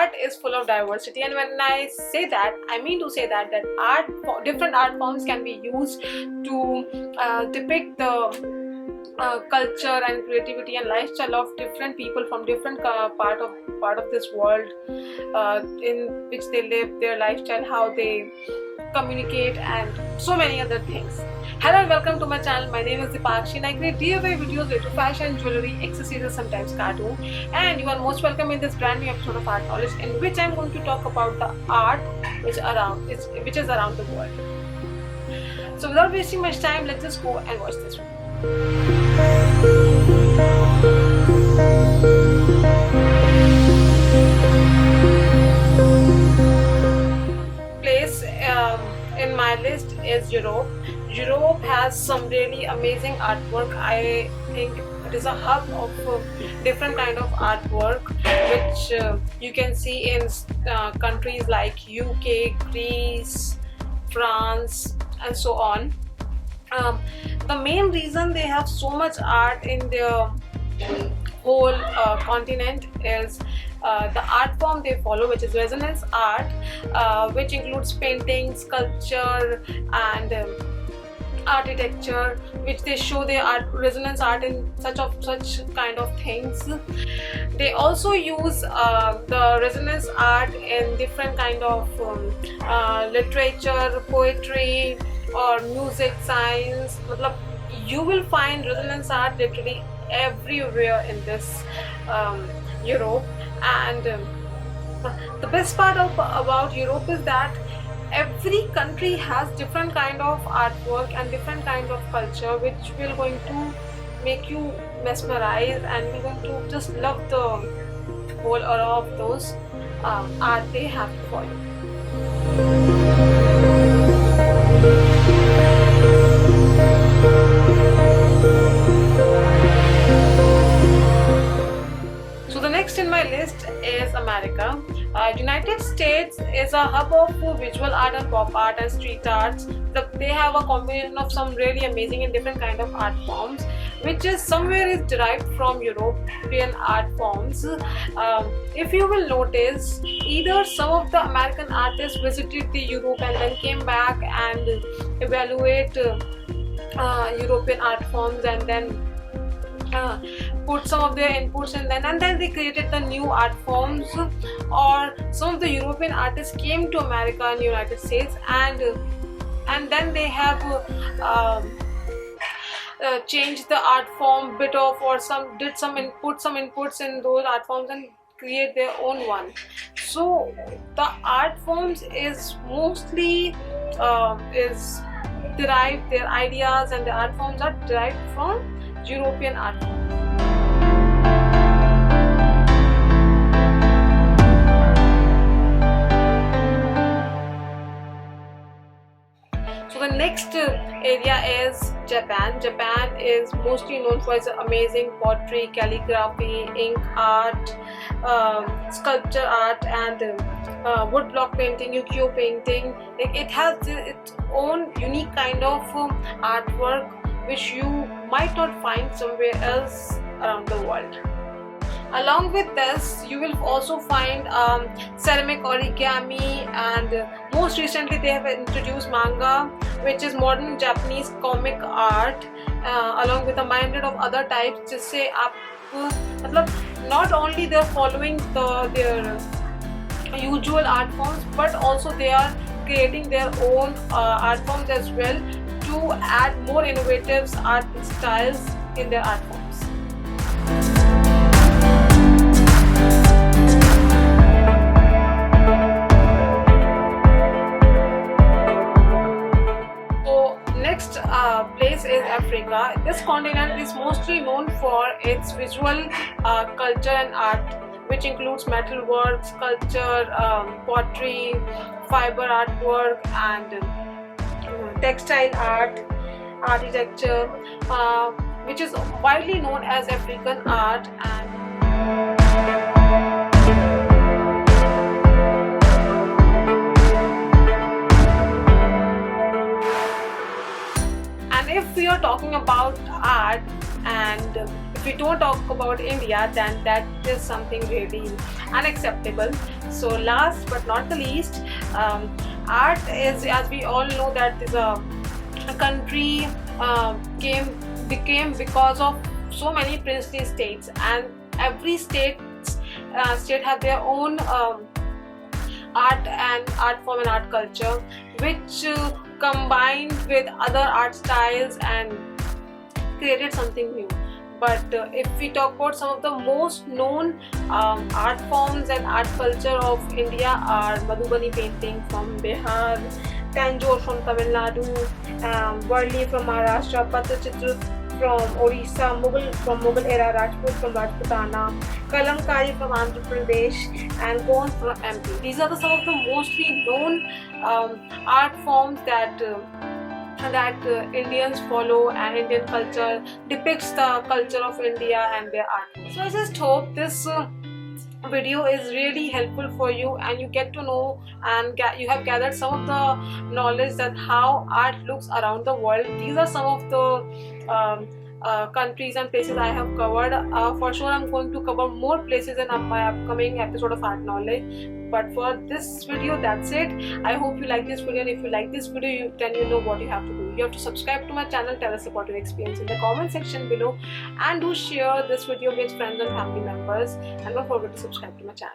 art is full of diversity, and when I say that, I mean to say that different art forms can be used to depict the culture and creativity and lifestyle of different people from different part of this world, in which they live their lifestyle, how they communicate, and so many other things. Hello and welcome to my channel. My name is Dipakshi and I create DIY videos related to fashion, jewelry, accessories, sometimes cartoon, and you are most welcome in this brand new episode of Art Knowledge, in which I am going to talk about the art which is around the world. So without wasting much time, let's just go and watch this video. Place in my list is Europe. Europe has some really amazing artwork. I think it is a hub of different kind of artwork, which you can see in countries like UK, Greece, France, and so on. The main reason they have so much art in their whole continent is the art form they follow, which is resonance art, which includes painting, sculpture, and architecture, which they show their resonance art in such kind of things. They also use the resonance art in different kind of literature, poetry, or music, science. You will find resonance art literally everywhere in this Europe. And the best part about Europe is that every country has different kind of artwork and different kind of culture, which will going to make you mesmerize, and you're going to just love the whole aura of those art they have for you. So the next in my list is America. United States is a hub of visual art and pop art and street arts. They have a combination of some really amazing and different kind of art forms, which is somewhere is derived from European art forms. If you will notice, either some of the American artists visited the Europe and then came back and evaluate European art forms, and then put some of their inputs in, and then they created the new art forms. Or some of the European artists came to America and United States, and then they have changed the art form bit of, or put some inputs in those art forms and create their own one. So the art forms is mostly is derived, their ideas and the art forms are derived from European art form. So the next area is Japan. Japan is mostly known for its amazing pottery, calligraphy, ink art, sculpture art, and woodblock painting, ukiyo painting. It has its own unique kind of artwork, which you might not find somewhere else around the world. Along with this, you will also find ceramic origami, and most recently they have introduced manga, which is modern Japanese comic art, along with a myriad of other types. Just say not only they're following their usual art forms, but also they are creating their own art forms as well, to add more innovative art styles in their art forms. So next place is Africa. This continent is mostly known for its visual culture and art, which includes metalwork, sculpture, pottery, fiber artwork, and textile art, architecture, which is widely known as African art. And if we are talking about art, and if we don't talk about India, then that is something really unacceptable. So last but not the least, art is, as we all know, that is a country became because of so many princely states, and every state have their own art and art form and art culture, which combined with other art styles and created something new. But if we talk about some of the most known art forms and art culture of India are Madhubani painting from Bihar, Tanjore from Tamil Nadu, Varli from Maharashtra, Pattachitra from Orissa, Mughal from Mughal era, Rajput from Rajputana, Kalamkari from Andhra Pradesh, and Gond from MP. These are some of the mostly known art forms that Indians follow, and Indian culture depicts the culture of India and their art. So I just hope this video is really helpful for you, and you get to know and you have gathered some of the knowledge that how art looks around the world. These are some of the countries and places I have covered. For sure I'm going to cover more places in my upcoming episode of Art Knowledge, but for this video that's it. I hope you like this video, and if you like this video, then you know what you have to do. You have to subscribe to my channel, tell us about your experience in the comment section below, and do share this video with friends and family members, and don't forget to subscribe to my channel.